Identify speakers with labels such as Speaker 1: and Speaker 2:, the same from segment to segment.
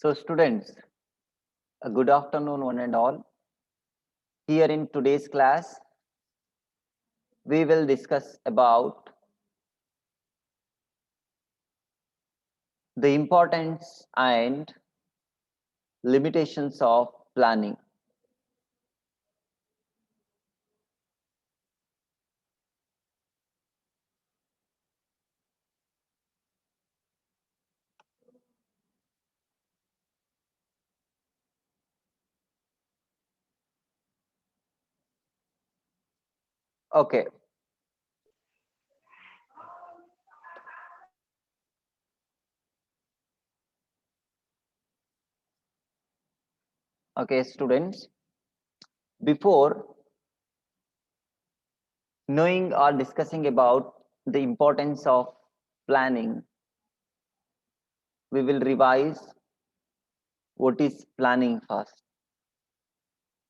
Speaker 1: So students, a good afternoon one and all. Here in today's class, we will discuss about the importance and limitations of planning. Okay. Okay, students, before knowing or discussing about the importance of planning, we will revise what is planning first.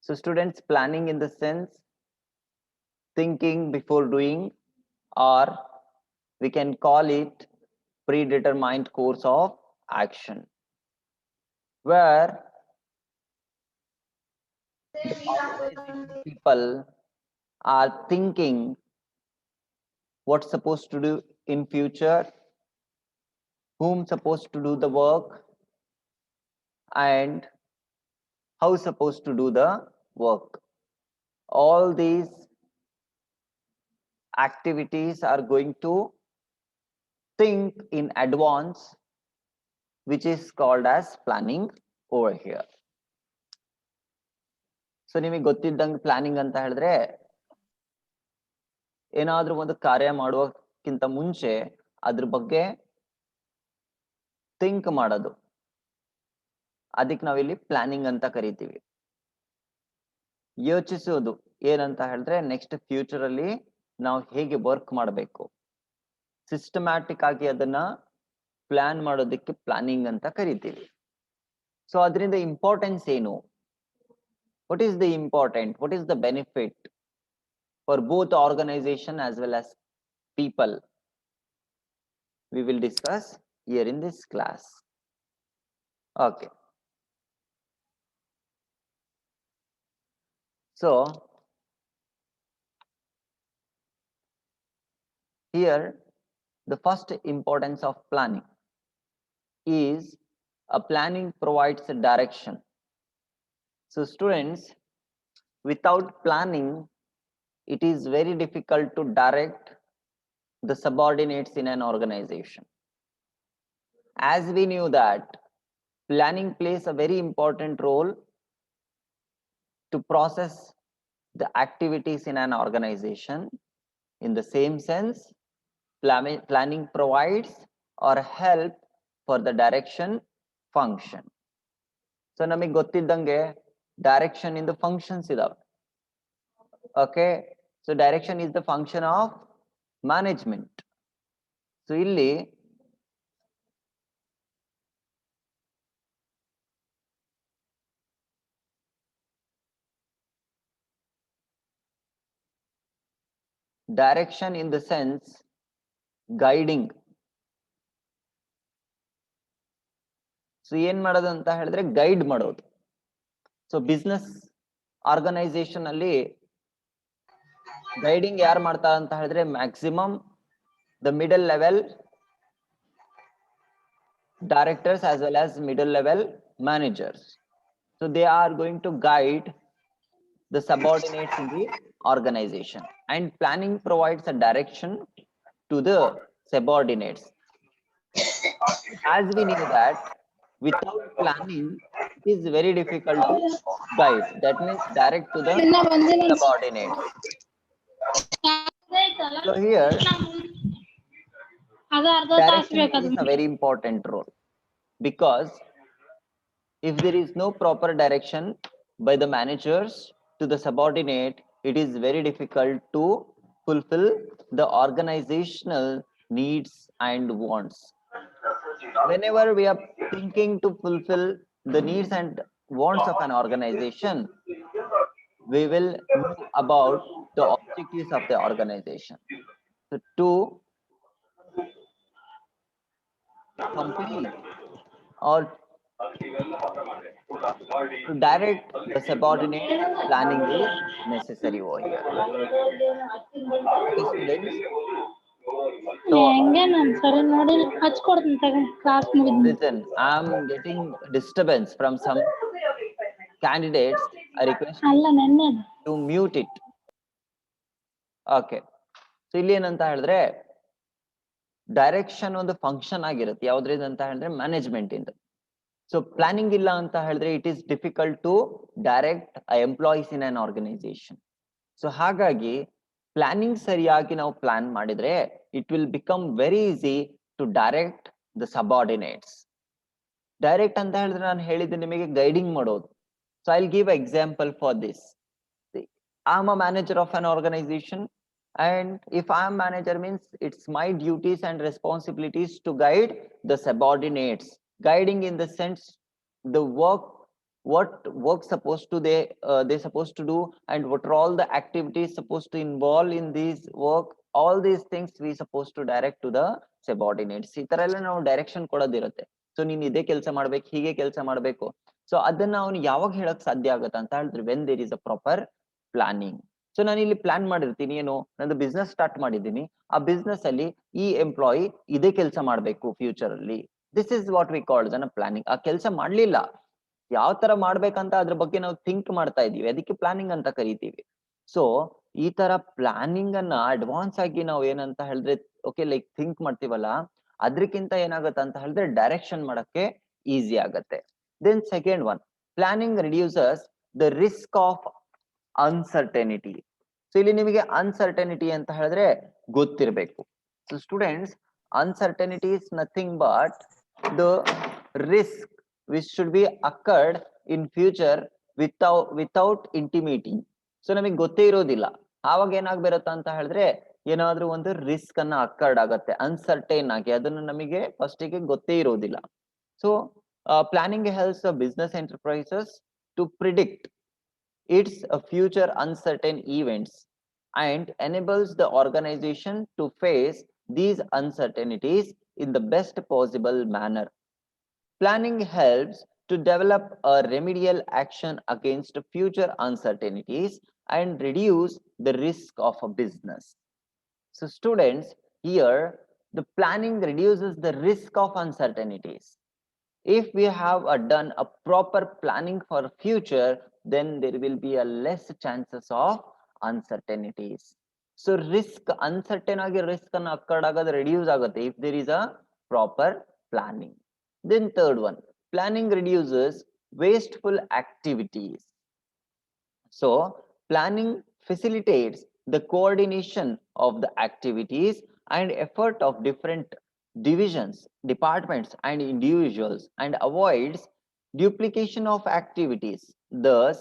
Speaker 1: So students, planning in the sense thinking before doing, or we can call it predetermined course of action, where the organization people are thinking what's supposed to do in future, whom supposed to do the work, and how supposed to do the work. All these activities are going to think in advance, which is called as planning over here. So ನಿಮಗೆ ಗೊತ್ತಿದ್ದಂಗೆ planning ಅಂತ ಹೇಳಿದ್ರೆ ಏನಾದ್ರೂ ಒಂದು ಕಾರ್ಯ ಮಾಡುವಕ್ಕಿಂತ ಮುಂಚೆ ಅದ್ರ ಬಗ್ಗೆ think ಮಾಡೋದು, ಅದಕ್ಕೆ ನಾವಿಲ್ಲಿ ಪ್ಲಾನಿಂಗ್ ಅಂತ ಕರಿತೀವಿ. ಯೋಚಿಸೋದು ಏನಂತ ಹೇಳಿದ್ರೆ ನೆಕ್ಸ್ಟ್ ಫ್ಯೂಚರ್ ಅಲ್ಲಿ ನಾವು ಹೇಗೆ ವರ್ಕ್ ಮಾಡಬೇಕು, ಸಿಸ್ಟಮ್ಯಾಟಿಕ್ ಆಗಿ ಅದನ್ನ ಪ್ಲಾನ್ ಮಾಡೋದಕ್ಕೆ ಪ್ಲಾನಿಂಗ್ ಅಂತ ಕರಿತೀವಿ. ಸೊ ಅದರಿಂದ ಇಂಪಾರ್ಟೆನ್ಸ್ ಏನು, what is the important, what is the benefit for both organization as well as people, we will discuss here in this class. Okay, so here the first importance of planning is a planning provides a direction. So students, without planning it is very difficult to direct the subordinates in an organization. As we knew that planning plays a very important role to process the activities in an organization. In the same sense, planning provides or help for the direction function. So ನಮಗೆ ಗೊತ್ತಿದ್ದಂಗೆ direction ಇಂದ functions ಇದಾವೆ. Okay, so direction is the function of management. So ಇಲ್ಲಿ direction in the sense guiding. So ಏನ್ ಮಾಡೋದು ಅಂತ ಹೇಳಿದ್ರೆ guide ಮಾಡೋದು. ಸೊ ಬಿಸ್ನೆಸ್ ಆರ್ಗನೈಸೇಷನ್ ಅಲ್ಲಿ ಗೈಡಿಂಗ್ ಯಾರು ಮಾಡ್ತಾರೆ ಅಂತ ಹೇಳಿದ್ರೆ maximum the middle level directors as well as middle level managers. So they are going to guide the subordinates in the organization, and planning provides a direction to the subordinates. As we know that without planning it is very difficult to guide, that means direct to the subordinates. So here direction is a very important role, because if there is no proper direction by the managers to the subordinate, it is very difficult to fulfill the organizational needs and wants. Whenever we are thinking to fulfill the needs and wants of an organization, we will know about the objectives of the organization. So to complete or To direct the subordinate, planning is necessary over here. Okay, students. So listen, I'm getting disturbance from some candidates. I request to mute it. Okay. So ಇಲ್ಲಿ ಏನಂತ ಹೇಳಿದ್ರೆ direction ಒಂದು function ಆಗಿರುತ್ತೆ ಯಾವ್ದ್ರಿಂದ ಅಂತ ಹೇಳಿದ್ರೆ management ಇಂದ. So planning ಇಲ್ಲ ಅಂತ ಹೇಳಿದ್ರೆ it is difficult to direct employees in an organisation. So ಹಾಗಾಗಿ ಪ್ಲಾನಿಂಗ್ ಸರಿಯಾಗಿ ನಾವು ಪ್ಲಾನ್ ಮಾಡಿದ್ರೆ it will become very easy to direct the subordinates. Direct ಅಂತ ಹೇಳಿದ್ರೆ ನಾನು ಹೇಳಿದ್ದು ನಿಮಗೆ ಗೈಡಿಂಗ್ ಮಾಡೋದು. So I will give example for this. I am a manager of an organisation, and if I am manager means it's my duties and responsibilities to guide the subordinates. Guiding in the sense the work, what work supposed to they supposed to do, and what are all the activities supposed to involve in this work. All these things we supposed to direct to the subordinates. ಈ ತರ ಎಲ್ಲ ನಾವು direction ಕೊಡೋದಿರುತ್ತೆ. So ನೀನ್ ಇದೇ ಕೆಲಸ ಮಾಡ್ಬೇಕು, ಹೀಗೆ ಕೆಲಸ ಮಾಡ್ಬೇಕು. ಸೊ ಅದನ್ನ ಅವನು ಯಾವಾಗ ಹೇಳಕ್ ಸಾಧ್ಯ ಆಗುತ್ತೆ ಅಂತ ಹೇಳಿದ್ರೆ when there is a proper planning. So ನಾನು ಇಲ್ಲಿ ಪ್ಲಾನ್ ಮಾಡಿರ್ತೀನಿ, ಏನು ನಂದು ಬಿಸ್ನೆಸ್ ಸ್ಟಾರ್ಟ್ ಮಾಡಿದ್ದೀನಿ, ಆ ಬಿಸ್ನೆಸ್ ಅಲ್ಲಿ ಈ ಎಂಪ್ಲಾಯಿ ಇದೇ ಕೆಲಸ ಮಾಡ್ಬೇಕು ಫ್ಯೂಚರ್ ಅಲ್ಲಿ. This is what we called an planning. ಆ ಕೆಲಸ ಮಾಡ್ಲಿಲ್ಲ, ಯಾವ ತರ ಮಾಡ್ಬೇಕಂತ ಅದ್ರ ಬಗ್ಗೆ ನಾವು ಥಿಂಕ್ ಮಾಡ್ತಾ ಇದೀವಿ, ಅದಕ್ಕೆ ಪ್ಲಾನಿಂಗ್ ಅಂತ ಕರಿತೀವಿ. ಸೊ ಈ ತರ ಪ್ಲಾನಿಂಗ್ ಅನ್ನ ಅಡ್ವಾನ್ಸ್ ಆಗಿ ನಾವು ಏನಂತ ಹೇಳಿದ್ರೆ ಓಕೆ ಲೈಕ್ ಥಿಂಕ್ ಮಾಡ್ತೀವಲ್ಲ, ಅದ್ರಕ್ಕಿಂತ ಏನಾಗುತ್ತೆ ಅಂತ ಹೇಳಿದ್ರೆ ಡೈರೆಕ್ಷನ್ ಮಾಡಕ್ಕೆ ಈಸಿ ಆಗತ್ತೆ. Then second one, planning reduces the risk of uncertainty. So ಇಲ್ಲಿ ನಿಮಗೆ ಅನ್ಸರ್ಟೆನಿಟಿ ಅಂತ ಹೇಳಿದ್ರೆ ಗೊತ್ತಿರಬೇಕು. So students, uncertainty is nothing but the risk which should be occurred in future without intimating. So ನಮಗೆ ಗೊತ್ತೇ ಇರೋದಿಲ್ಲ, ಆವಾಗ ಏನಾಗ್ಬಿರತ್ತ ಅಂತ ಹೇಳಿದ್ರೆ ಏನಾದ್ರೂ ಒಂದು ರಿಸ್ಕ್ ಅನ್ನ ಅಕರ್ಡ್ ಆಗತ್ತೆ ಅನ್ಸರ್ಟೈನ್ ಆಗಿ, ಅದನ್ನು ನಮಗೆ ಫಸ್ಟಿಗೆ ಗೊತ್ತೇ ಇರೋದಿಲ್ಲ. So planning helps business enterprises to predict its future uncertain events and enables the organization to face these uncertainties in the best possible manner. Planning helps to develop a remedial action against future uncertainties and reduce the risk of a business. So students, here the planning reduces the risk of uncertainties. If we have done a proper planning for future, then there will be a less chances of uncertainties. So risk, uncertain agi risk anna akkad agad reduce agutte if there is a proper planning. Then third one, planning reduces wasteful activities. So planning facilitates the coordination of the activities and effort of different divisions, departments and individuals, and avoids duplication of activities. Thus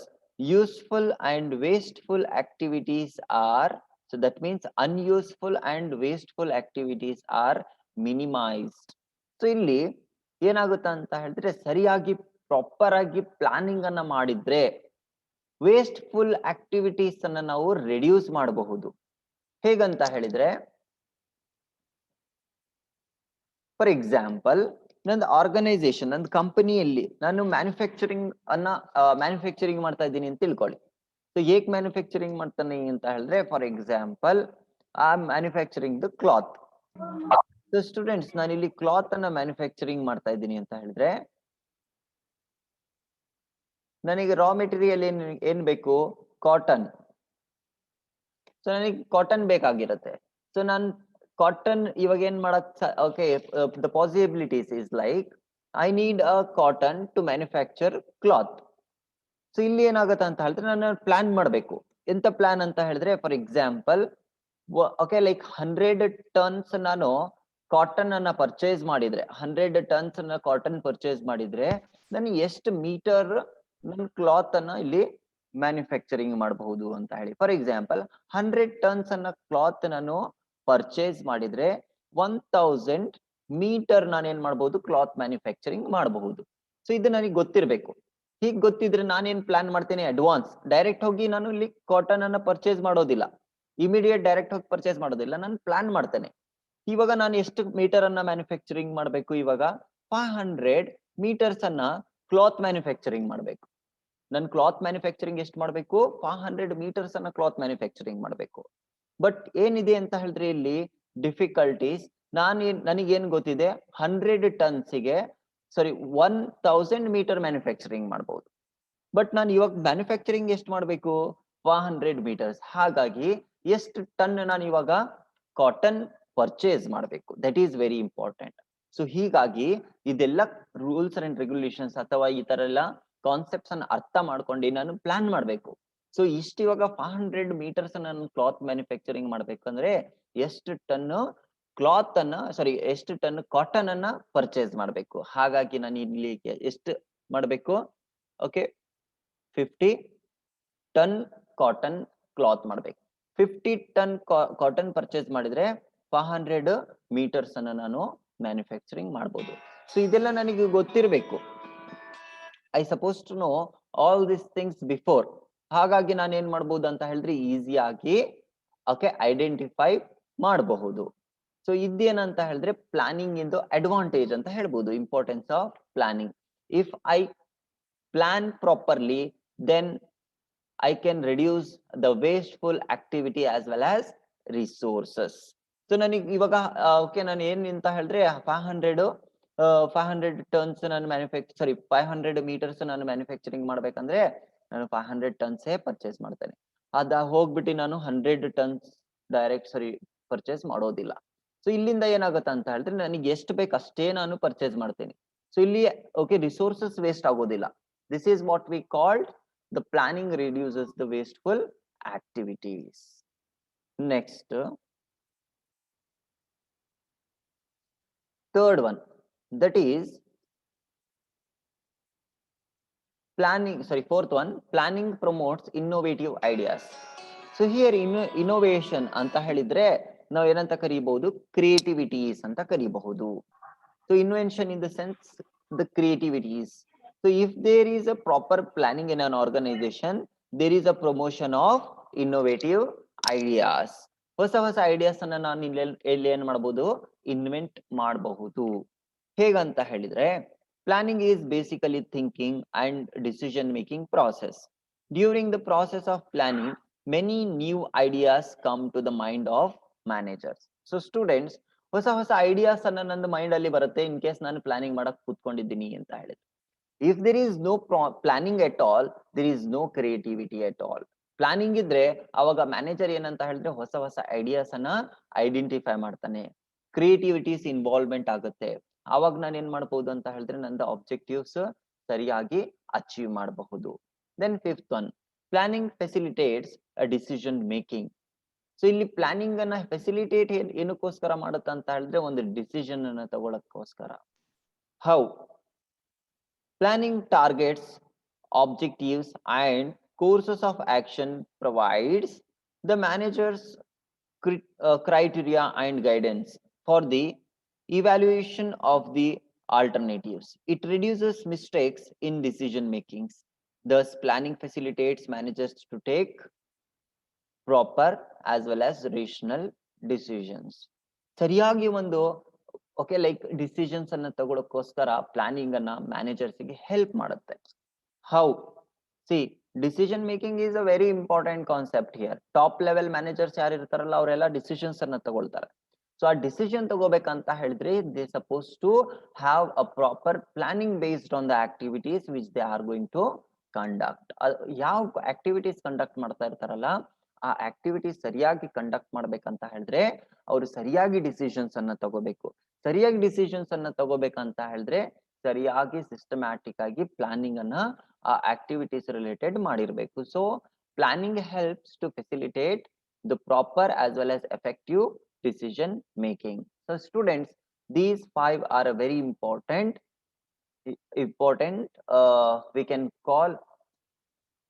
Speaker 1: useful and wasteful activities are, so that means unuseful and wasteful activities are minimized. So ಇಲ್ಲಿ ಏನಾಗುತ್ತೆ ಅಂತ ಹೇಳಿದ್ರೆ ಸರಿಯಾಗಿ proper ಆಗಿ planning ಅನ್ನ ಮಾಡಿದ್ರೆ wasteful activities ಅನ್ನ ನಾವು ರೆಡ್ಯೂಸ್ ಮಾಡಬಹುದು. ಹೇಗಂತ ಹೇಳಿದ್ರೆ ಫಾರ್ ಎಕ್ಸಾಂಪಲ್, ನಂದು ಆರ್ಗನೈಸೇಷನ್, ನಂದು ಕಂಪನಿಯಲ್ಲಿ ನಾನು ಮ್ಯಾನುಫ್ಯಾಕ್ಚರಿಂಗ್ ಮಾಡ್ತಾ ಇದ್ದೀನಿ ಅಂತ ತಿಳ್ಕೊಳ್ಳಿ. ಸೊ ಹೇಗ್ ಮ್ಯಾನುಫ್ಯಾಕ್ಚರಿಂಗ್ ಮಾಡ್ತಾನೆ ಅಂತ ಹೇಳಿದ್ರೆ for example I am manufacturing the cloth. So students, ನಾನು ಇಲ್ಲಿ ಕ್ಲಾತ್ ಅನ್ನ ಮ್ಯಾನುಫ್ಯಾಕ್ಚರಿಂಗ್ ಮಾಡ್ತಾ ಇದ್ದೀನಿ ಅಂತ ಹೇಳಿದ್ರೆ ನನಗೆ ರಾ ಮೆಟೀರಿಯಲ್ ಏನ್ ಬೇಕು? ಕಾಟನ್. ಸೊ ನನಗೆ ಕಾಟನ್ ಬೇಕಾಗಿರುತ್ತೆ. ಸೊ ನಾನು ಕಾಟನ್ ಇವಾಗ ಏನ್ ಮಾಡಕ್ okay the possibilities is like I need a cotton to manufacture cloth. So ಇಲ್ಲಿ ಏನಾಗುತ್ತೆ ಅಂತ ಹೇಳಿದ್ರೆ ನಾನು ಪ್ಲಾನ್ ಮಾಡ್ಬೇಕು. ಎಂತ ಪ್ಲಾನ್ ಅಂತ ಹೇಳಿದ್ರೆ for example okay like 100 tons ನಾನು ಕಾಟನ್ ಅನ್ನ ಪರ್ಚೇಸ್ ಮಾಡಿದ್ರೆ 100 ಟನ್ಸ್ ಅನ್ನ ಕಾಟನ್ ಪರ್ಚೇಸ್ ಮಾಡಿದ್ರೆ ನಾನು ಎಷ್ಟು ಮೀಟರ್ ನನ್ನ ಕ್ಲಾತ್ ಅನ್ನ ಇಲ್ಲಿ ಮ್ಯಾನುಫ್ಯಾಕ್ಚರಿಂಗ್ ಮಾಡಬಹುದು ಅಂತ ಹೇಳಿ. ಫಾರ್ ಎಕ್ಸಾಂಪಲ್ 100 ಟನ್ಸ್ ಅನ್ನ ಕ್ಲಾತ್ ನಾನು ಪರ್ಚೇಸ್ ಮಾಡಿದ್ರೆ 1000 ಮೀಟರ್ ನಾನು ಏನ್ ಮಾಡಬಹುದು? ಕ್ಲಾತ್ ಮ್ಯಾನುಫ್ಯಾಕ್ಚರಿಂಗ್ ಮಾಡಬಹುದು. ಸೊ ಇದು ನನಗೆ ಗೊತ್ತಿರ್ಬೇಕು. ಹೀಗ್ ಗೊತ್ತಿದ್ರೆ ನಾನೇನ್ ಪ್ಲಾನ್ ಮಾಡ್ತೇನೆ? ಅಡ್ವಾನ್ಸ್ ಡೈರೆಕ್ಟ್ ಹೋಗಿ ನಾನು ಇಲ್ಲಿ ಕಾಟನ್ ಅನ್ನ ಪರ್ಚೇಸ್ ಮಾಡೋದಿಲ್ಲ, ಇಮಿಡಿಯೇಟ್ ಡೈರೆಕ್ಟ್ ಹೋಗಿ ಪರ್ಚೇಸ್ ಮಾಡೋದಿಲ್ಲ, ನಾನು ಪ್ಲಾನ್ ಮಾಡ್ತೇನೆ. ಇವಾಗ ನಾನು ಎಷ್ಟು ಮೀಟರ್ ಅನ್ನ ಮ್ಯಾನುಫ್ಯಾಕ್ಚರಿಂಗ್ ಮಾಡಬೇಕು? ಇವಾಗ 500 ಮೀಟರ್ಸ್ ಅನ್ನ ಕ್ಲಾತ್ ಮ್ಯಾನುಫ್ಯಾಕ್ಚರಿಂಗ್ ಮಾಡಬೇಕು. ನನ್ ಕ್ಲಾತ್ ಮ್ಯಾನುಫ್ಯಾಕ್ಚರಿಂಗ್ ಎಷ್ಟು ಮಾಡಬೇಕು? 500 ಮೀಟರ್ಸ್ ಅನ್ನ ಕ್ಲಾತ್ ಮ್ಯಾನುಫ್ಯಾಕ್ಚರಿಂಗ್ ಮಾಡಬೇಕು. ಬಟ್ ಏನಿದೆ ಅಂತ ಹೇಳಿದ್ರೆ ಇಲ್ಲಿ ಡಿಫಿಕಲ್ಟೀಸ್, ನನಗೇನ್ ಗೊತ್ತಿದೆ, 100 ಟನ್ಸ್ಗೆ 1000 ಮೀಟರ್ ಮ್ಯಾನುಫ್ಯಾಕ್ಚರಿಂಗ್ ಮಾಡಬಹುದು. ಬಟ್ ನಾನು ಇವಾಗ ಮ್ಯಾನುಫ್ಯಾಕ್ಚರಿಂಗ್ ಎಷ್ಟು ಮಾಡಬೇಕು? 500 ಮೀಟರ್ಸ್. ಹಾಗಾಗಿ ಎಷ್ಟು ಟನ್ ನಾನು ಇವಾಗ ಕಾಟನ್ ಪರ್ಚೇಸ್ ಮಾಡಬೇಕು? That is very important. So ಹೀಗಾಗಿ ಇದೆಲ್ಲ ರೂಲ್ಸ್ ಅಂಡ್ ರೆಗ್ಯುಲೇಷನ್ಸ್ ಅಥವಾ ಈ ತರ ಎಲ್ಲ ಕಾನ್ಸೆಪ್ಟ್ಸ್ ಅನ್ನ ಅರ್ಥ ಮಾಡ್ಕೊಂಡು ನಾನು ಪ್ಲಾನ್ ಮಾಡಬೇಕು. ಸೊ ಇಷ್ಟು ಇವಾಗ 500 ಮೀಟರ್ಸ್ ನಾನು ಕ್ಲಾತ್ ಮ್ಯಾನುಫ್ಯಾಕ್ಚರಿಂಗ್ ಮಾಡ್ಬೇಕಂದ್ರೆ ಎಷ್ಟು ಟನ್ ಕ್ಲಾತ್ ಅನ್ನ ಎಷ್ಟು ಟನ್ ಕಾಟನ್ ಅನ್ನ ಪರ್ಚೇಸ್ ಮಾಡಬೇಕು. ಹಾಗಾಗಿ ನಾನು ಇಲ್ಲಿ ಎಷ್ಟು ಮಾಡಬೇಕು? ಓಕೆ, 50 ಟನ್ ಕಾಟನ್ ಕ್ಲಾತ್ ಮಾಡ್ಬೇಕು. 50 ಟನ್ ಕಾಟನ್ ಪರ್ಚೇಸ್ ಮಾಡಿದ್ರೆ 500 ಮೀಟರ್ಸ್ ಅನ್ನ ನಾನು ಮ್ಯಾನುಫ್ಯಾಕ್ಚರಿಂಗ್ ಮಾಡಬಹುದು. ಸೊ ಇದೆಲ್ಲ ನನಗೆ ಗೊತ್ತಿರಬೇಕು. I suppose to know all this things before. ಹಾಗಾಗಿ ನಾನು ಏನ್ ಮಾಡಬಹುದು ಅಂತ ಹೇಳಿದ್ರೆ ಈಸಿಯಾಗಿ ಐಡೆಂಟಿಫೈ ಮಾಡಬಹುದು. ಸೊ ಇದೇನಂತ ಹೇಳಿದ್ರೆ ಪ್ಲಾನಿಂಗ್ ಇಂದು ಅಡ್ವಾಂಟೇಜ್ ಅಂತ ಹೇಳ್ಬೋದು. Importance of planning. If I plan properly, then I can reduce the wasteful activity as well as resources. So ನನಗೆ ಇವಾಗ ನಾನು ಏನ್ ಅಂತ ಹೇಳಿದ್ರೆ 500 ಟನ್ಸ್ ನಾನು 500 ಮೀಟರ್ಸ್ ನಾನು ಮ್ಯಾನುಫ್ಯಾಕ್ಚರಿಂಗ್ ಮಾಡ್ಬೇಕಂದ್ರೆ ನಾನು 500 ಟನ್ಸ್ ಪರ್ಚೇಸ್ ಮಾಡ್ತೇನೆ. ಅದ ಹೋಗ್ಬಿಟ್ಟು ನಾನು 100 ಟನ್ಸ್ ಡೈರೆಕ್ಟ್ ಪರ್ಚೇಸ್ ಮಾಡೋದಿಲ್ಲ. ಸೊ ಇಲ್ಲಿಂದ ಏನಾಗುತ್ತೆ ಅಂತ ಹೇಳಿದ್ರೆ ನನಗೆ ಎಷ್ಟು ಬೇಕು ಅಷ್ಟೇ ನಾನು ಪರ್ಚೇಸ್ ಮಾಡ್ತೇನೆ. ಸೊ ಇಲ್ಲಿ ರಿಸೋರ್ಸಸ್ ವೇಸ್ಟ್ ಆಗೋದಿಲ್ಲ. This is what we called the planning reduces the wasteful activities. Next, third one, that is fourth one, planning promotes innovative ideas. So here innovation ಅಂತ ಹೇಳಿದ್ರೆ ನಾವು ಏನಂತ ಕರೀಬಹುದು? ಕ್ರಿಯೇಟಿವಿಟೀಸ್ ಅಂತ ಕರೀಬಹುದು. So invention in the sense the creativities. So if there is a proper planning in an organization, there is a promotion of innovative ideas. ಹೊಸ ideas ಅನ್ನ ನಾನು ಇಲ್ಲಿ ಏನ್ ಮಾಡಬಹುದು? ಇನ್ವೆಂಟ್ ಮಾಡಬಹುದು. ಹೇಗಂತ ಹೇಳಿದ್ರೆ planning is basically thinking and decision making process. During the process of planning many new ideas come to the mind of managers. So students, ಹೊಸ ಐಡಿಯಾಸ್ ಅನ್ನ ನನ್ನ ಮೈಂಡ್ ಅಲ್ಲಿ ಬರುತ್ತೆ ಇನ್ ಕೇಸ್ ನಾನು ಪ್ಲಾನಿಂಗ್ ಮಾಡಕ್ ಕೂತ್ಕೊಂಡಿದ್ದೀನಿ ಅಂತ ಹೇಳಿದ್ರೆ. If there is no planning at all, there is no creativity at all. Planning ಇದ್ರೆ ಅವಾಗ ಮ್ಯಾನೇಜರ್ ಏನಂತ ಹೇಳಿದ್ರೆ ಹೊಸ ಐಡಿಯಾಸ್ ಅನ್ನ ಐಡೆಂಟಿಫೈ ಮಾಡ್ತಾನೆ, ಕ್ರಿಯೇಟಿವಿಟೀಸ್ ಇನ್ವಾಲ್ವ್ಮೆಂಟ್ ಆಗುತ್ತೆ. ಅವಾಗ ನಾನು ಏನ್ ಮಾಡಬಹುದು ಅಂತ ಹೇಳಿದ್ರೆ ನನ್ನ ಆಬ್ಜೆಕ್ಟಿವ್ಸ್ ಸರಿಯಾಗಿ ಅಚೀವ್ ಮಾಡಬಹುದು. Then fifth one, planning facilitates a decision making. So ಇಲ್ಲಿ ಪ್ಲಾನಿಂಗ್ ಅನ್ನ ಫೆಸಿಲಿಟೇಟ್ ಏನಕ್ಕೋಸ್ಕರ ಮಾಡುತ್ತೆ ಅಂತ ಹೇಳಿದ್ರೆ ಒಂದು ಡಿಸಿಷನ್ ಅನ್ನ ತಗೊಳಕ್ಕೋಸ್ಕರ. How? Planning targets, objectives and courses of action, provides the managers criteria and guidance for the evaluation of the alternatives. It reduces mistakes in decision making. Thus planning facilitates managers to take proper as well as rational decisions. ಸರಿಯಾಗಿ ಒಂದು decisions ಅನ್ನ ತಗೊಳಕ್ಕೋಸ್ಕರ planning ಅನ್ನ managers ಗೆ help ಮಾಡುತ್ತೆ. How? C, decision making is a very important concept here. Top level managers ಯಾರು ಇರ್ತಾರಲ್ಲ ಅವರೆಲ್ಲ decisions ಅನ್ನ ತಗೊಳ್ತಾರೆ. ಸೊ ಆ ಡಿಸಿಷನ್ ತಗೋಬೇಕಂತ ಹೇಳಿದ್ರೆ they suppose to have a proper planning based on the activities which they are going to conduct. ಯಾವ activities conduct ಮಾಡ್ತಾ ಇರ್ತಾರಲ್ಲ ಆ ಆಕ್ಟಿವಿಟೀಸ್ ಸರಿಯಾಗಿ ಕಂಡಕ್ಟ್ ಮಾಡ್ಬೇಕಂತ ಹೇಳಿದ್ರೆ ಅವರು ಸರಿಯಾಗಿ ಡಿಸಿಷನ್ಸ್ ಅನ್ನ ತಗೋಬೇಕು. ಸರಿಯಾಗಿ ಡಿಸಿಷನ್ಸ್ ಅನ್ನ ತಗೋಬೇಕಂತ ಹೇಳಿದ್ರೆ ಸರಿಯಾಗಿ ಸಿಸ್ಟಮ್ಯಾಟಿಕ್ ಆಗಿ ಪ್ಲಾನಿಂಗ್ ಅನ್ನ ಆ ಆಕ್ಟಿವಿಟೀಸ್ ರಿಲೇಟೆಡ್ ಮಾಡಿರ್ಬೇಕು. So planning helps to facilitate the proper as well as effective decision making. So students, these 5 are a very important we can call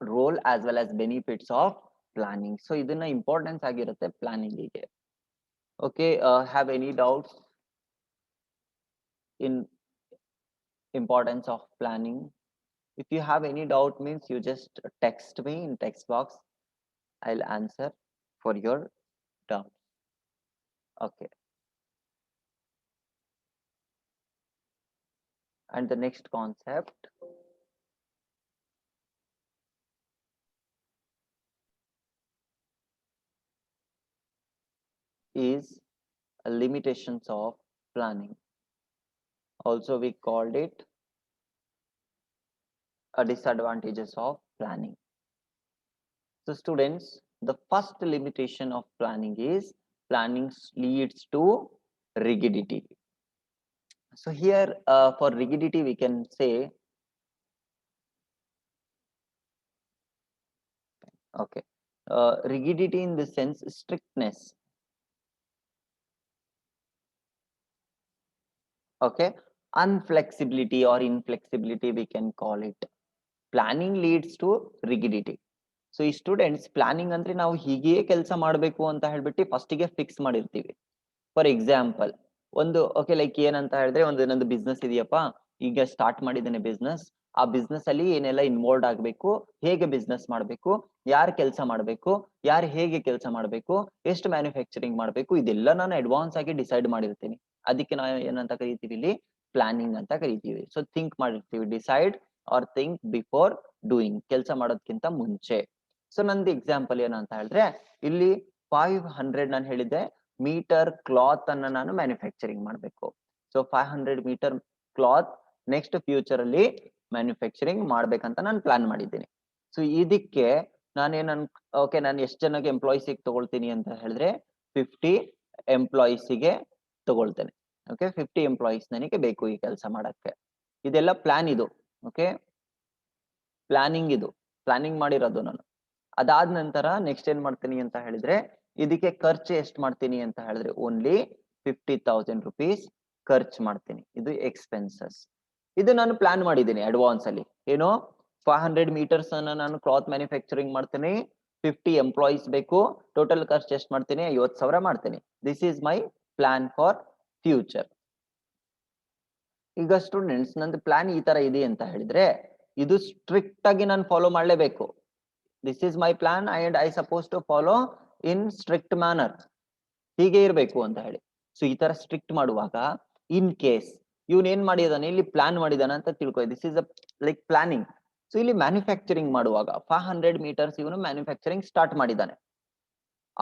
Speaker 1: role as well as benefits of planning. So idina importance agirutte planning ige. Okay, have any doubts in importance of planning? If you have any doubt means you just text me in text box. I'll answer for your doubt. Okay. And the next concept is limitations of planning. Also, we called it a disadvantages of planning. So students, the first limitation of planning is planning leads to rigidity. So here for rigidity, we can say, okay, rigidity in the sense strictness. Okay, unflexibility or inflexibility, we can call it. Planning leads to rigidity. So ಈ students planning ಅಂದ್ರೆ ನಾವು ಹೀಗೆ ಕೆಲಸ ಮಾಡಬೇಕು ಅಂತ ಹೇಳ್ಬಿಟ್ಟು ಫಸ್ಟಿಗೆ fix ಮಾಡಿರ್ತೀವಿ. ಫಾರ್ ಎಕ್ಸಾಂಪಲ್ ಒಂದು ಓಕೆ ಲೈಕ್ ಏನಂತ ಹೇಳಿದ್ರೆ ಒಂದು ನಂದು ಬಿಸ್ನೆಸ್ ಇದೆಯಪ್ಪ, ಈಗ ಸ್ಟಾರ್ಟ್ ಮಾಡಿದ್ದೇನೆ ಬಿಸ್ನೆಸ್. ಆ ಬಿಸ್ನೆಸ್ ಅಲ್ಲಿ ಏನೆಲ್ಲ ಇನ್ವಾಲ್ವ್ ಆಗ್ಬೇಕು, ಹೇಗೆ ಬಿಸ್ನೆಸ್ ಮಾಡಬೇಕು, ಯಾರು ಕೆಲಸ ಮಾಡಬೇಕು, ಯಾರು ಹೇಗೆ ಕೆಲಸ ಮಾಡಬೇಕು, ಎಷ್ಟು ಮ್ಯಾನುಫ್ಯಾಕ್ಚರಿಂಗ್ ಮಾಡಬೇಕು, ಇದೆಲ್ಲ ನಾನು ಅಡ್ವಾನ್ಸ್ ಆಗಿ ಡಿಸೈಡ್ ಮಾಡಿರ್ತೀನಿ. ಅದಕ್ಕೆ ನಾವು ಏನಂತ ಕರಿತೀವಿ ಇಲ್ಲಿ ಪ್ಲಾನಿಂಗ್ ಅಂತ ಕರಿತೀವಿ. ಸೊ ಥಿಂಕ್ ಮಾಡಿರ್ತೀವಿ, decide or think before doing, ಕೆಲಸ ಮಾಡೋದಕ್ಕಿಂತ ಮುಂಚೆ. ಸೊ ನಂದು ಎಕ್ಸಾಂಪಲ್ ಏನಂತ ಹೇಳಿದ್ರೆ ಇಲ್ಲಿ 500 ನಾನು ಹೇಳಿದ್ದೆ ಮೀಟರ್ ಕ್ಲಾತ್ ಅನ್ನ ನಾನು ಮ್ಯಾನುಫ್ಯಾಕ್ಚರಿಂಗ್ ಮಾಡಬೇಕು. So 500 metre cloth next future ಅಲ್ಲಿ ಮ್ಯಾನುಫ್ಯಾಕ್ಚರಿಂಗ್ ಮಾಡ್ಬೇಕಂತ ನಾನು ಪ್ಲಾನ್ ಮಾಡಿದ್ದೀನಿ. ಸೊ ಇದಕ್ಕೆ ನಾನು ಎಷ್ಟು ಜನಕ್ಕೆ ಎಂಪ್ಲಾಯೀಸಿಗೆ ತಗೊಳ್ತೀನಿ ಅಂತ ಹೇಳಿದ್ರೆ 50 ಎಂಪ್ಲಾಯೀಸಿಗೆ ತಗೊಳ್ತೇನೆ. ಓಕೆ, 50 ಎಂಪ್ಲಾಯೀಸ್ ನನಗೆ ಬೇಕು ಈ ಕೆಲಸ ಮಾಡಕ್ಕೆ. ಇದೆಲ್ಲ ಪ್ಲಾನ್ ಇದು. ಓಕೆ, ಪ್ಲಾನಿಂಗ್ ಮಾಡಿರೋದು ನಾನು. ಅದಾದ ನಂತರ ನೆಕ್ಸ್ಟ್ ಏನ್ ಮಾಡ್ತೀನಿ ಅಂತ ಹೇಳಿದ್ರೆ ಇದಕ್ಕೆ ಖರ್ಚು ಎಷ್ಟು ಮಾಡ್ತೀನಿ ಅಂತ ಹೇಳಿದ್ರೆ ಓನ್ಲಿ 50,000 rupees ಖರ್ಚು ಮಾಡ್ತೀನಿ. ಇದು ಎಕ್ಸ್ಪೆನ್ಸಸ್. ಇದು ನಾನು ಪ್ಲಾನ್ ಮಾಡಿದ್ದೀನಿ ಅಡ್ವಾನ್ಸ್ ಅಲ್ಲಿ. ಏನು 500 ಮೀಟರ್ಸ್ ಅನ್ನ ನಾನು ಕ್ಲಾತ್ ಮ್ಯಾನುಫ್ಯಾಕ್ಚರಿಂಗ್ ಮಾಡ್ತೀನಿ, 50 ಎಂಪ್ಲಾಯೀಸ್ ಬೇಕು, ಟೋಟಲ್ ಖರ್ಚು ಎಷ್ಟು ಮಾಡ್ತೀನಿ 50,000 ಮಾಡ್ತೀನಿ. This is my plan for future. ಈಗ ಸ್ಟೂಡೆಂಟ್ಸ್ ನಂದು ಪ್ಲಾನ್ ಈ ತರ ಇದೆ ಅಂತ ಹೇಳಿದ್ರೆ ಇದು ಸ್ಟ್ರಿಕ್ಟ್ ಆಗಿ ನಾನು ಫಾಲೋ ಮಾಡ್ಲೇಬೇಕು. This is my plan and I suppose to follow in strict manner, ಹೀಗೆ ಇರಬೇಕು ಅಂತ ಹೇಳಿ. ಸೊ ಈ ತರ ಸ್ಟ್ರಿಕ್ಟ್ ಮಾಡುವಾಗ ಇನ್ ಕೇಸ್ ಇವನ್ ಏನ್ ಮಾಡಿದಾನೆ ಇಲ್ಲಿ ಪ್ಲಾನ್ ಮಾಡಿದಾನೆ ಅಂತ ತಿಳ್ಕೊ, this is a like planning. So ಇಲ್ಲಿ ಮ್ಯಾನುಫ್ಯಾಕ್ಚರಿಂಗ್ ಮಾಡುವಾಗ 500 ಮೀಟರ್ಸ್ ಇವನು ಮ್ಯಾನುಫ್ಯಾಕ್ಚರಿಂಗ್ ಸ್ಟಾರ್ಟ್ ಮಾಡಿದ್ದಾನೆ.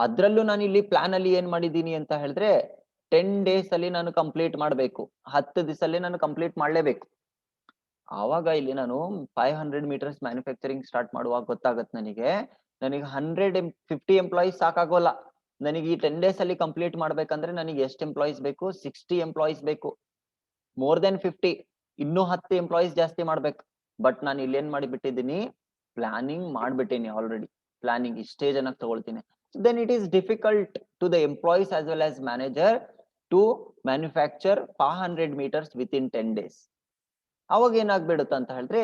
Speaker 1: ಅದ್ರಲ್ಲೂ ನಾನು ಇಲ್ಲಿ ಪ್ಲಾನ್ ಅಲ್ಲಿ ಏನ್ ಮಾಡಿದೀನಿ ಅಂತ ಹೇಳಿದ್ರೆ 10 days ಅಲ್ಲಿ ನಾನು ಕಂಪ್ಲೀಟ್ ಮಾಡ್ಬೇಕು, 10 ದಿವಸದಲ್ಲಿ ನಾನು ಕಂಪ್ಲೀಟ್ ಮಾಡ್ಲೇಬೇಕು. ಆವಾಗ ಇಲ್ಲಿ ನಾನು 500 ಮೀಟರ್ಸ್ ಮ್ಯಾನುಫ್ಯಾಕ್ಚರಿಂಗ್ ಸ್ಟಾರ್ಟ್ ಮಾಡುವಾಗ ಗೊತ್ತಾಗತ್ತೆ ನನಗೆ 50 ಎಂಪ್ಲಾಯೀಸ್ ಸಾಕಾಗೋಲ್ಲ. ನನಗೆ ಈ 10 days ಅಲ್ಲಿ ಕಂಪ್ಲೀಟ್ ಮಾಡ್ಬೇಕಂದ್ರೆ ನನಗೆ ಎಷ್ಟು ಎಂಪ್ಲಾಯೀಸ್ ಬೇಕು, 60 ಎಂಪ್ಲಾಯೀಸ್ ಬೇಕು, ಮೋರ್ ದೆನ್ 50, ಇನ್ನೂ 10 ಎಂಪ್ಲಾಯೀಸ್ ಜಾಸ್ತಿ ಮಾಡ್ಬೇಕು. ಬಟ್ ನಾನು ಇಲ್ಲಿ ಏನ್ ಮಾಡಿಬಿಟ್ಟಿದ್ದೀನಿ, ಪ್ಲಾನಿಂಗ್ ಮಾಡ್ಬಿಟ್ಟಿನಿ ಆಲ್ರೆಡಿ. ಪ್ಲಾನಿಂಗ್ ಇಷ್ಟೇ ಜನಕ್ಕೆ ತಗೊಳ್ತೀನಿ. Then it is difficult to the employees as well as manager to manufacture 500 meters within 10 days. ಅವಾಗ ಏನಾಗ್ಬಿಡುತ್ತೆ ಅಂತ ಹೇಳಿದ್ರೆ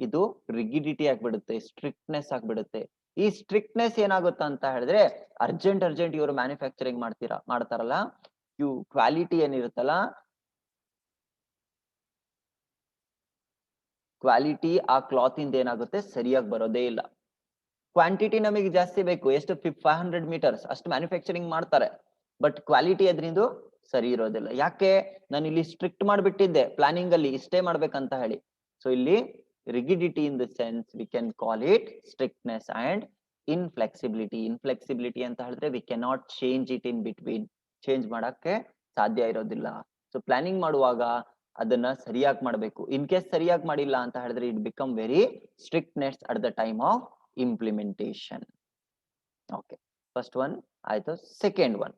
Speaker 1: ಇದು ರಿಗಿಡಿಟಿ ಆಗ್ಬಿಡುತ್ತೆ, ಸ್ಟ್ರಿಕ್ಟ್ನೆಸ್ ಆಗ್ಬಿಡುತ್ತೆ. ಈ ಸ್ಟ್ರಿಕ್ಟ್ನೆಸ್ ಏನಾಗುತ್ತೆ ಅಂತ ಹೇಳಿದ್ರೆ ಅರ್ಜೆಂಟ್ ಇವರು ಮ್ಯಾನುಫ್ಯಾಕ್ಚರಿಂಗ್ ಮಾಡ್ತಾರಲ್ಲ, ಇವು ಕ್ವಾಲಿಟಿ ಏನಿರುತ್ತಲ್ಲ, ಕ್ವಾಲಿಟಿ ಆ ಕ್ಲಾತ್ ಇಂದ ಏನಾಗುತ್ತೆ ಸರಿಯಾಗಿ ಬರೋದೇ ಇಲ್ಲ. ಕ್ವಾಂಟಿಟಿ ನಮಗೆ ಜಾಸ್ತಿ ಬೇಕು, ಎಷ್ಟು 500 meters ಅಷ್ಟು ಮ್ಯಾನುಫ್ಯಾಕ್ಚರಿಂಗ್ ಮಾಡ್ತಾರೆ, ಬಟ್ ಕ್ವಾಲಿಟಿ ಅದ್ರಿಂದ ಸರಿ ಇರೋದಿಲ್ಲ. ಯಾಕೆ, ನಾನು ಇಲ್ಲಿ ಸ್ಟ್ರಿಕ್ಟ್ ಮಾಡ್ಬಿಟ್ಟಿದ್ದೆ ಪ್ಲಾನಿಂಗ್ ಅಲ್ಲಿ ಇಷ್ಟೇ ಮಾಡ್ಬೇಕಂತ ಹೇಳಿ. ಸೊ ಇಲ್ಲಿ rigidity in the sense we can call it strictness and inflexibility ಅಂತ ಹೇಳಿದ್ರೆ we can not change it in between, change ಮಾಡಕ್ಕೆ ಸಾಧ್ಯ ಇರೋದಿಲ್ಲ. ಸೊ ಪ್ಲಾನಿಂಗ್ ಮಾಡುವಾಗ ಅದನ್ನ ಸರಿಯಾಗಿ ಮಾಡಬೇಕು. ಇನ್ ಕೇಸ್ ಸರಿಯಾಗಿ ಮಾಡಿಲ್ಲ ಅಂತ ಹೇಳಿದ್ರೆ it become very strictness at the time of implementation. Okay, first one ಆಯ್ತು. second one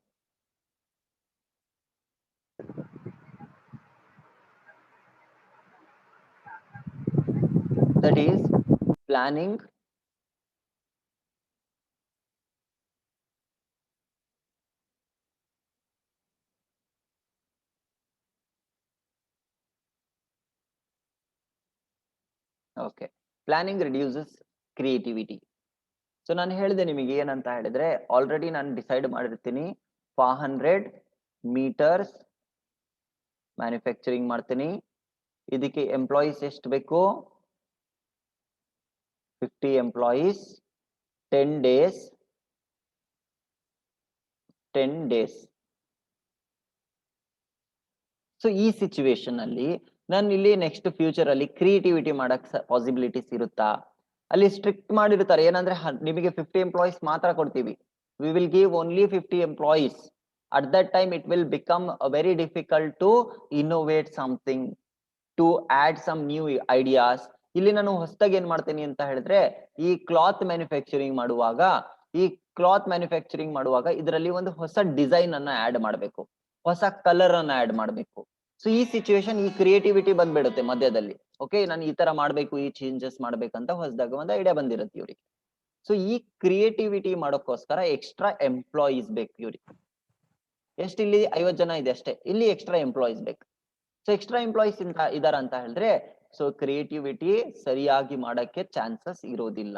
Speaker 1: that is planning okay planning reduces creativity. So ನಾನು ಹೇಳಿದೆ ನಿಮಗೆ ಏನಂತ ಹೇಳಿದ್ರೆ ಆಲ್ರೆಡಿ ನಾನು ಡಿಸೈಡ್ ಮಾಡಿರ್ತೀನಿ 500 meters ಮ್ಯಾನುಫ್ಯಾಕ್ಚರಿಂಗ್ ಮಾಡ್ತೀನಿ. ಇದಕ್ಕೆ ಎಂಪ್ಲಾಯೀಸ್ ಎಷ್ಟು ಬೇಕು, 50 ಎಂಪ್ಲಾಯೀಸ್, 10 days. ಸೊ ಈ ಸಿಚುವೇಶನ್ ಅಲ್ಲಿ ನಾನು ಇಲ್ಲಿ ನೆಕ್ಸ್ಟ್ ಫ್ಯೂಚರ್ ಅಲ್ಲಿ ಕ್ರಿಯೇಟಿವಿಟಿ ಮಾಡಕ್ ಪಾಸಿಬಿಲಿಟೀಸ್ ಇರುತ್ತಾ? ಅಲ್ಲಿ ಸ್ಟ್ರಿಕ್ಟ್ ಮಾಡಿರ್ತಾರೆ ಏನಂದ್ರೆ ನಿಮಗೆ 50 ಎಂಪ್ಲಾಯೀಸ್ ಮಾತ್ರ ಕೊಡ್ತೀವಿ, we will give only 50 employees. At that time it will become very difficult to innovate something, to add some new ideas. ಇಲ್ಲಿ ನಾನು ಹೊಸದಾಗಿ ಏನ್ ಮಾಡ್ತೀನಿ ಅಂತ ಹೇಳಿದ್ರೆ, ಈ ಕ್ಲಾತ್ ಮ್ಯಾನುಫ್ಯಾಕ್ಚರಿಂಗ್ ಮಾಡುವಾಗ ಇದರಲ್ಲಿ ಒಂದು ಹೊಸ ಡಿಸೈನ್ ಅನ್ನ ಆಡ್ ಮಾಡಬೇಕು, ಹೊಸ ಕಲರ್ ಅನ್ನ ಆಡ್ ಮಾಡಬೇಕು. ಸೊ ಈ ಸಿಚುವೇಶನ್, ಈ ಕ್ರಿಯೇಟಿವಿಟಿ ಬಂದ್ಬಿಡುತ್ತೆ ಮಧ್ಯದಲ್ಲಿ. ಓಕೆ, ನಾನು ಈ ತರ ಮಾಡ್ಬೇಕು, ಈ ಚೇಂಜಸ್ ಮಾಡ್ಬೇಕಂತ ಹೊಸದಾಗ ಒಂದು ಐಡಿಯಾ ಬಂದಿರುತ್ತೆ ಇವ್ರಿಗೆ. ಸೊ ಈ ಕ್ರಿಯೇಟಿವಿಟಿ ಮಾಡೋಕ್ಕೋಸ್ಕರ ಎಕ್ಸ್ಟ್ರಾ ಎಂಪ್ಲಾಯೀಸ್ ಬೇಕು ಇವ್ರಿಗೆ. ಎಷ್ಟು ಇಲ್ಲಿ 50 ಜನ ಇದೆ ಅಷ್ಟೇ, ಇಲ್ಲಿ ಎಕ್ಸ್ಟ್ರಾ ಎಂಪ್ಲಾಯೀಸ್ ಬೇಕು. ಸೊ ಎಕ್ಸ್ಟ್ರಾ ಎಂಪ್ಲಾಯೀಸ್ ಇದಾರ ಅಂತ ಹೇಳಿದ್ರೆ, ಸೊ ಕ್ರಿಯೇಟಿವಿಟಿ ಸರಿಯಾಗಿ ಮಾಡಕ್ಕೆ ಚಾನ್ಸಸ್ ಇರೋದಿಲ್ಲ.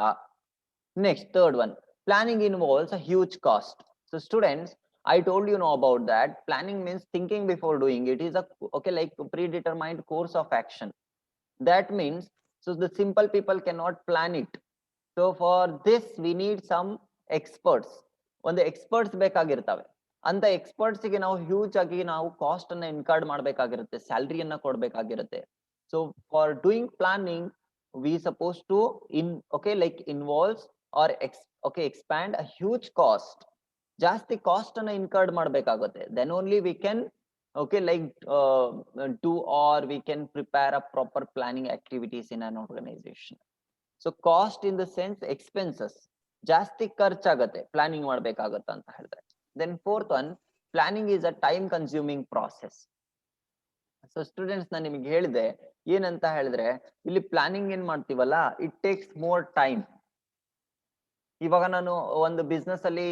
Speaker 1: Next, third one, planning involves a huge cost. So students, I told you know about that. Planning means thinking before doing. It is a like predetermined course of action. That means, so the simple people cannot plan it. So for this we need some experts. ಒಂದು experts ಬೇಕಾಗಿರ್ತವೆ. ಅಂತ experts ಗೆ ನಾವು huge ಆಗಿ ನಾವು cost ಅನ್ನ incurred ಮಾಡ್ಬೇಕಾಗಿರುತ್ತೆ, ಸ್ಯಾಲರಿಯನ್ನ ಕೊಡ್ಬೇಕಾಗಿರುತ್ತೆ. So for doing planning we supposed to involves or expand a huge cost. ಜಾಸ್ತಿ ಕಾಸ್ಟ್ ಅನ್ನ ಇನ್ಕರ್ಡ್ ಮಾಡ್ಬೇಕಾಗುತ್ತೆ. then only we can do, or we can prepare a proper planning activities in an organization. so cost in the sense expenses, ಜಾಸ್ತಿ ಖರ್ಚಾಗತ್ತೆ planning ಮಾಡ್ಬೇಕಾಗತ್ತೆ ಅಂತ ಹೇಳಿದ್ರೆ. then fourth one, planning is a time consuming process. So students ನಾನು ನಿಮಗೆ ಹೇಳಿದೆ ಏನಂತ ಹೇಳಿದ್ರೆ, ಇಲ್ಲಿ ಪ್ಲಾನಿಂಗ್ ಏನ್ ಮಾಡ್ತೀವಲ್ಲ, ಇಟ್ ಟೇಕ್ಸ್ ಮೋರ್ ಟೈಮ್. ಇವಾಗ ನಾನು ಒಂದು ಬಿಸ್ನೆಸ್ ಅಲ್ಲಿ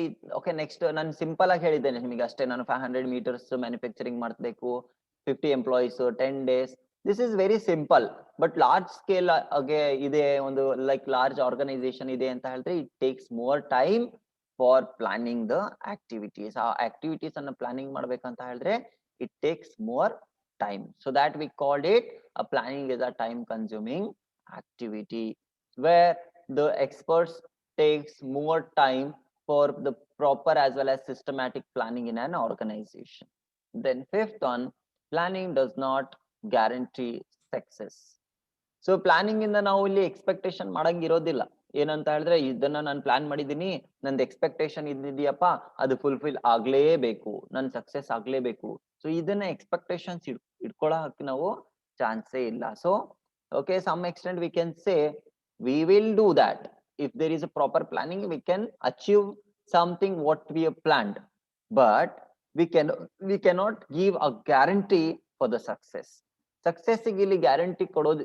Speaker 1: ನೆಕ್ಸ್ಟ್ ನಾನು ಸಿಂಪಲ್ ಆಗಿ ಹೇಳಿದ್ದೇನೆ ನಿಮಗೆ ಅಷ್ಟೇ, ನಾನು 500 meters ಮ್ಯಾನುಫ್ಯಾಕ್ಚರಿಂಗ್ ಮಾಡಬೇಕು, 50 employees, 10 days. This is very simple. But large scale ಇದೆ, ಒಂದು ಲಾರ್ಜ್ ಆರ್ಗನೈಸೇಷನ್ ಇದೆ ಅಂತ ಹೇಳಿದ್ರೆ, it takes more time for planning the activities. ಆ ಆಕ್ಟಿವಿಟೀಸ್ ಅನ್ನ ಪ್ಲಾನಿಂಗ್ ಮಾಡ್ಬೇಕಂತ ಹೇಳಿದ್ರೆ it takes more time. So that we called it a planning is a time consuming activity where the experts takes more time for the proper as well as systematic planning in an organization. Then fifth one, planning does not guarantee success. So planning ಇಂದ ನಾವು ಇಲ್ಲಿ expectation ಮಾಡಂಗಿರೋದಿಲ್ಲ. ಏನಂತ ಹೇಳಿದ್ರೆ, ಇದನ್ನ ನಾನು plan ಮಾಡಿದೀನಿ, ನಂದು expectation ಇದ್ದಿದ್ಯಪ್ಪ, ಅದು ಫುಲ್ಫಿಲ್ ಆಗ್ಲೇಬೇಕು, ನನ್ ಸಕ್ಸೆಸ್ ಆಗ್ಲೇಬೇಕು. ಸೊ ಇದನ್ನ ಎಕ್ಸ್ಪೆಕ್ಟೇಷನ್ಸ್ ಇಟ್ಕೊಳ್ಳೋ ಹಾಕಿ ನಾವು ಚಾನ್ಸೇ ಇಲ್ಲ. So some extent we can say we will do that. if there is a proper planning, we can achieve something what we have planned, but we cannot give a guarantee for the success. Success ಇಲ್ಲಿ guarantee ಕೊಡೋದು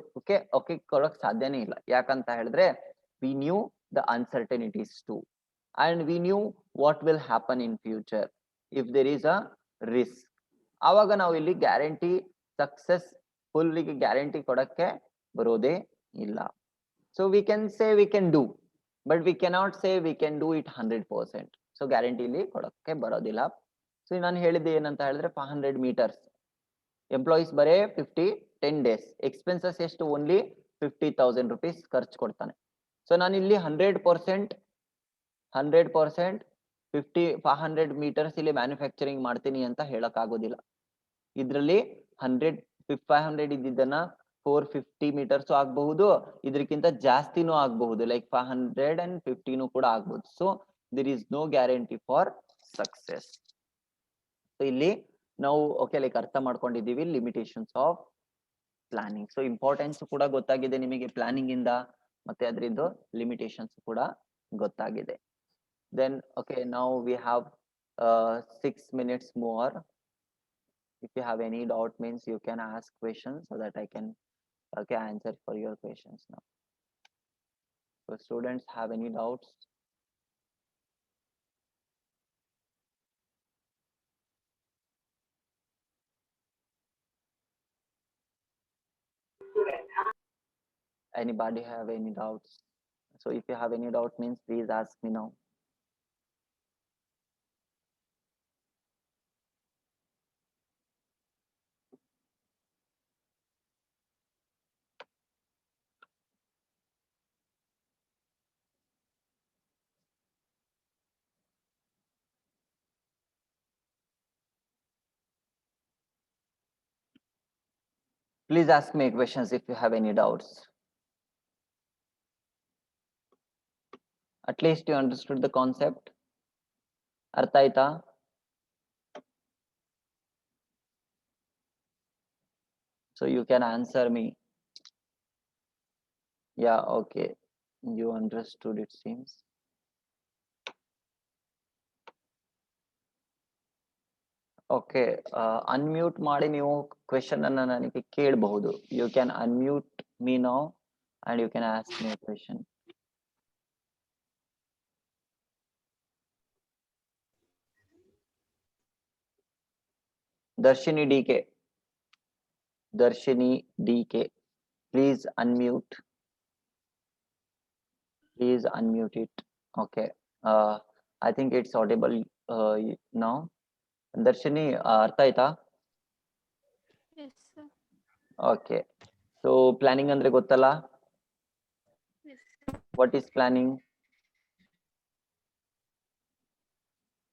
Speaker 1: ಕೊಡೋಕ್ ಸಾಧ್ಯನೇ ಇಲ್ಲ. ಯಾಕಂತ ಹೇಳಿದ್ರೆ, we knew the uncertainties too, and we knew what will happen in future if there is a risk. ಆವಾಗ ನಾವು ಇಲ್ಲಿ ಗ್ಯಾರಂಟಿ ಸಕ್ಸೆಸ್ ಫುಲ್ಲಿಗೆ ಗ್ಯಾರಂಟಿ ಕೊಡಕ್ಕೆ ಬರೋದೇ ಇಲ್ಲ. So we can say we can do, but we cannot say we can do it 100%. So guarantee ಇಲ್ಲಿ ಕೊಡಕ್ಕೆ ಬರೋದಿಲ್ಲ. So ನಾನು ಹೇಳಿದ್ದೆ ಏನಂತ ಹೇಳಿದ್ರೆ, 500 meters ಎಂಪ್ಲಾಯೀಸ್ ಬರೇ 50, 10 days, ಎಕ್ಸ್ಪೆನ್ಸಸ್ ಎಷ್ಟು, ಓನ್ಲಿ 50,000 rupees ಖರ್ಚು ಕೊಡ್ತಾನೆ. ಸೊ ನಾನು ಇಲ್ಲಿ 100% 500 meters ಇಲ್ಲಿ ಮ್ಯಾನುಫ್ಯಾಕ್ಚರಿಂಗ್ ಮಾಡ್ತೀನಿ ಅಂತ ಹೇಳಕ್ ಆಗೋದಿಲ್ಲ. ಇದ್ರಲ್ಲಿ 500 ಇದ್ದಿದ್ದನ್ನ 450 meters ಆಗಬಹುದು, ಇದಕ್ಕಿಂತ ಜಾಸ್ತಿನೂ ಆಗಬಹುದು, 550 ಕೂಡ ಆಗ್ಬಹುದು. So there is no guarantee for success. So ಇಲ್ಲಿ ನಾವು ಅರ್ಥ ಮಾಡ್ಕೊಂಡಿದೀವಿ limitations of planning. So importance ಕೂಡ ಗೊತ್ತಾಗಿದೆ ನಿಮಗೆ ಪ್ಲಾನಿಂಗ್ ಇಂದ, ಮತ್ತೆ ಅದರಿಂದ ಲಿಮಿಟೇಷನ್ಸ್ ಕೂಡ ಗೊತ್ತಾಗಿದೆ. Then now we have 6 minutes more. If you have any doubt, means you can ask questions so that I can answer for your questions now. So students, have any doubts? Anybody have any doubts? So if you have any doubt, means please ask me now. Please ask me questions if you have any doubts. At least you understood the concept. ಅರ್ಥ ಆಯ್ತಾ? So you can answer me. Yeah, okay. You understood it seems. Okay, unmute ಮಾಡಿ ನೀವು question ಅನ್ನ ನನಗೆ ಕೇಳಬಹುದು. You can unmute me now and you can ask me a question. Darshini DK. Darshini DK. Please unmute. Please unmute it. Okay. I think it's audible now. Darshini, ಅರ್ಥ ಆಯ್ತಾ?
Speaker 2: Yes, sir.
Speaker 1: Okay. So planning ಅಂದ್ರೆ ಗೊತ್ತಲ್ಲ?
Speaker 2: Yes, sir.
Speaker 1: What is planning?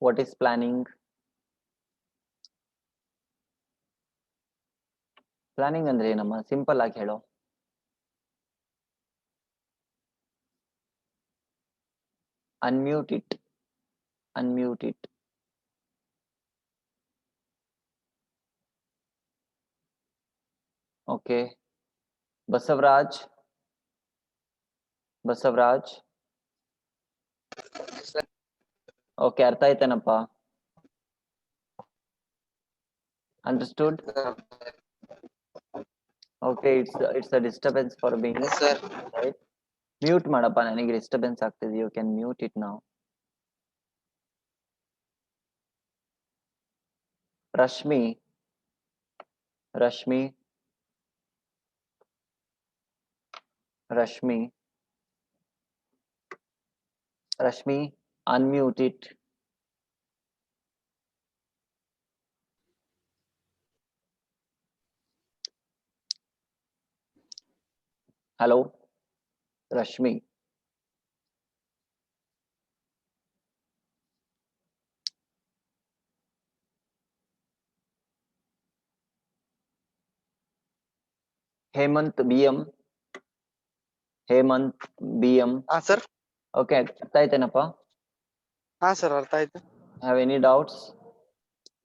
Speaker 1: What is planning? Planning ಅಂದ್ರೆ ಏನಮ್ಮ? Simple ಆಗಿ ಹೇಳೋ. Unmute it. Unmute it. Okay. Basavraj. Basavraj. Okay, ಅರ್ಥ ಆಯ್ತೇನಪ್ಪ? Understood? Okay, it's a disturbance for me.
Speaker 3: Yes, sir.
Speaker 1: Right? Mute ಮಾಡಪ್ಪ, ನನಗೆ disturbance ಆಗ್ತಿದೆ. You can mute it now. Rashmi. Rashmi. Rashmi. Rashmi, unmute it. Hello, Rashmi. Hemant BM. Hemant BM.
Speaker 3: Sir.
Speaker 1: Okay, ಅರ್ಥ ಆಯ್ತೇನಪ್ಪ?
Speaker 3: Sir, ಅರ್ಥ ಆಯ್ತು.
Speaker 1: Have any doubts?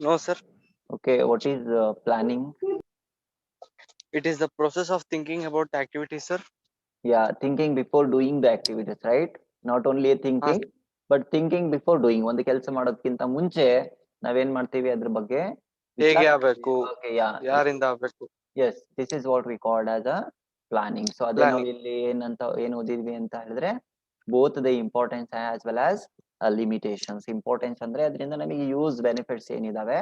Speaker 3: No, sir.
Speaker 1: Okay, what is planning?
Speaker 3: It is the process of thinking about the activities, sir.
Speaker 1: Yeah, thinking before doing the activities, right? Not only thinking, but thinking before doing. ಒಂದು ಕೆಲಸ ಮಾಡೋದಕ್ಕಿಂತ ಮುಂಚೆ ನಾವೇನ್ ಮಾಡ್ತೀವಿ ಅದ್ರ ಬಗ್ಗೆ
Speaker 3: ಹೇಗೆ ಆಗ್ಬೇಕು,
Speaker 1: Okay, yeah.
Speaker 3: ಯಾರಿಂದ ಆಗ್ಬೇಕು.
Speaker 1: Yes, this is what we called as a planning. So ಅದೇ ನಾವು ಇಲ್ಲಿ ಏನ್ ಓದಿದ್ವಿ ಅಂತ ಹೇಳಿದ್ರೆ both the importance as well as limitations. Importance ಅಂದ್ರೆ ಅದರಿಂದ ನಮಗೆ ಯೂಸ್ ಬೆನಿಫಿಟ್ಸ್ ಏನಿದಾವೆ,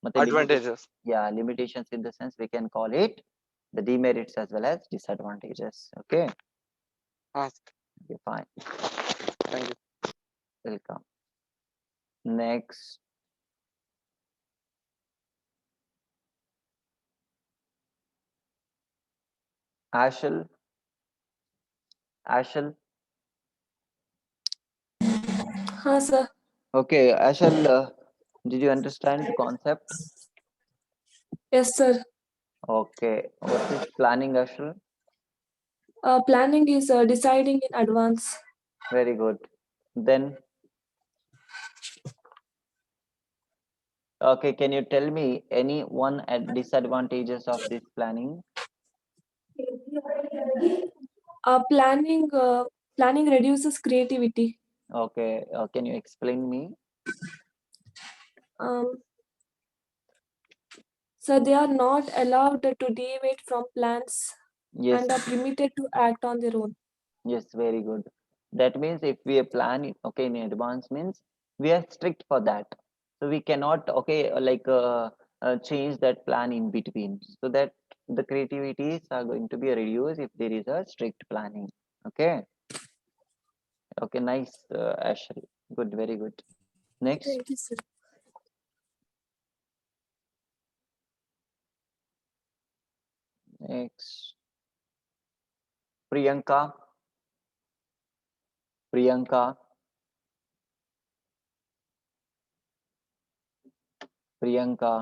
Speaker 1: ಮತ್ತೆ
Speaker 3: Advantages.
Speaker 1: Yeah, limitations in the sense we can call it the demerits as well as disadvantages. Okay. Okay, fine.
Speaker 3: Thank you.
Speaker 1: Welcome. Next. Ashel. Ashel.
Speaker 2: Sir.
Speaker 1: Okay, Ashel, did you understand the concept?
Speaker 2: Yes, sir.
Speaker 1: Okay, what is planning, Ashel?
Speaker 2: Planning is deciding in advance.
Speaker 1: Very good. Then, okay, can you tell me any one disadvantages of this planning?
Speaker 2: Planning reduces creativity.
Speaker 1: Okay, can you explain me?
Speaker 2: So they are not allowed to deviate from plans.
Speaker 1: Yes.
Speaker 2: And are permitted to act on their own.
Speaker 1: Yes, very good. That means if we plan it, okay, in advance means we are strict for that. So we cannot, okay, like change that plan in between. So that the creativities are going to be reduced if there is a strict planning. Okay. Okay, nice, Ashley. Good, very good. Next.
Speaker 2: Thank you, sir.
Speaker 1: Next. Priyanka. Priyanka. Priyanka.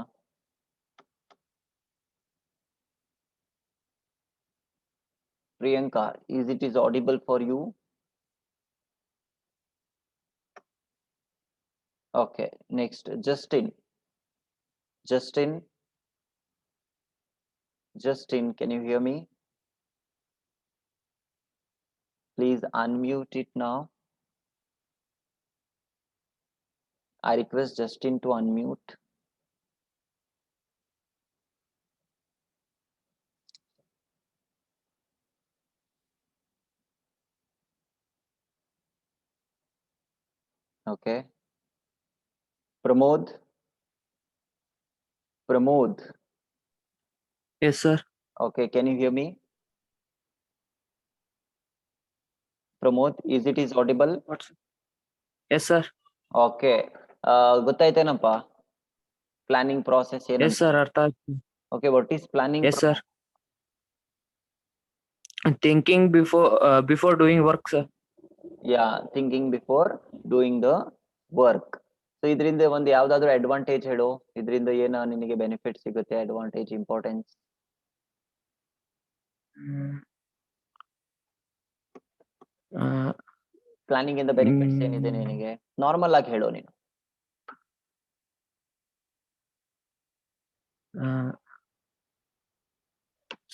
Speaker 1: Priyanka, is it is audible for you? Okay, next, Justin. Justin, can you hear me? Please unmute it now. I request Justin to unmute. Okay. Pramod. Pramod.
Speaker 4: Yes, sir.
Speaker 1: Okay, can you hear me? Pramod, is it is audible?
Speaker 4: What? Yes, sir.
Speaker 1: Okay. ಗೊತ್ತಾಯ್ತೇನಪ್ಪ planning process
Speaker 4: Yes,
Speaker 1: ಏನಂತ?
Speaker 4: sir. ಅರ್ಥ ಆಯ್ತು.
Speaker 1: Okay, what is planning?
Speaker 4: Yes, sir. Thinking before doing work, sir.
Speaker 1: Yeah, thinking before doing the work. So ಇದರಿಂದ ಒಂದು ಯಾವ್ದಾದ್ರು advantage ಹೇಳು, ಇದರಿಂದ ಏನ ನಿನಗೆ ಬೆನಿಫಿಟ್ ಸಿಗುತ್ತೆ, ಅಡ್ವಾಂಟೇಜ್, ಇಂಪಾರ್ಟೆನ್ಸ್. ಪ್ಲಾನಿಂಗ್ ಇಂದ ಬೆನಿಫಿಟ್ಸ್ ಏನಿದೆ ನಿನಗೆ? ನಾರ್ಮಲ್ ಆಗಿ ಹೇಳು ನೀನು.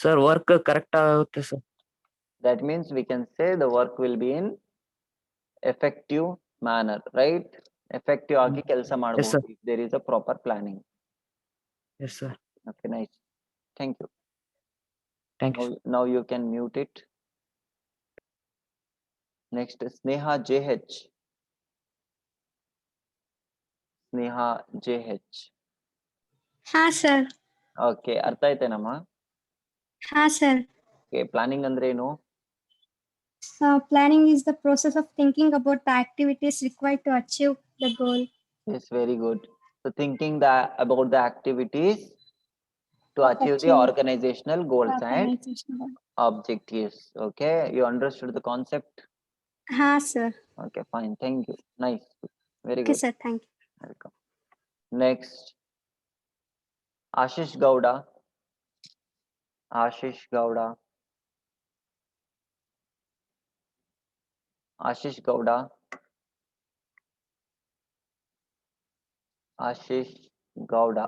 Speaker 4: ಸರ್ ವರ್ಕ್ ಕರೆಕ್ಟ್ ಆಗುತ್ತೆ sir.
Speaker 1: That means we can say the work will be in effective manner, right? Effective ಆಗಿ ಕೆಲಸ ಮಾಡಬಹುದು if there is a proper planning.
Speaker 4: Yes, sir.
Speaker 1: Okay, nice. Thank you.
Speaker 4: Thank you.
Speaker 1: Now you can mute it. Next, Sneha JH. Sneha JH.
Speaker 5: ಹಾ sir.
Speaker 1: Okay, ಅರ್ಥ ಆಯ್ತೇನಮ್ಮ?
Speaker 5: ಹಾ sir.
Speaker 1: Okay, planning ಅಂದ್ರೆ ಏನು?
Speaker 5: Planning is the process of thinking about the activities required to achieve the goal.
Speaker 1: Yes, very good. So thinking that about the activities to achieve the
Speaker 5: Achieve
Speaker 1: organizational goals and
Speaker 5: organizational.
Speaker 1: objectives. Okay, you understood the concept?
Speaker 5: ಹಾ sir.
Speaker 1: Okay, fine. Thank you. Nice. Very
Speaker 5: okay
Speaker 1: good.
Speaker 5: Sir, thank you.
Speaker 1: Welcome. Next, Ashish Gowda. Ashish Gowda. Ashish Gowda. Ashish Gowda.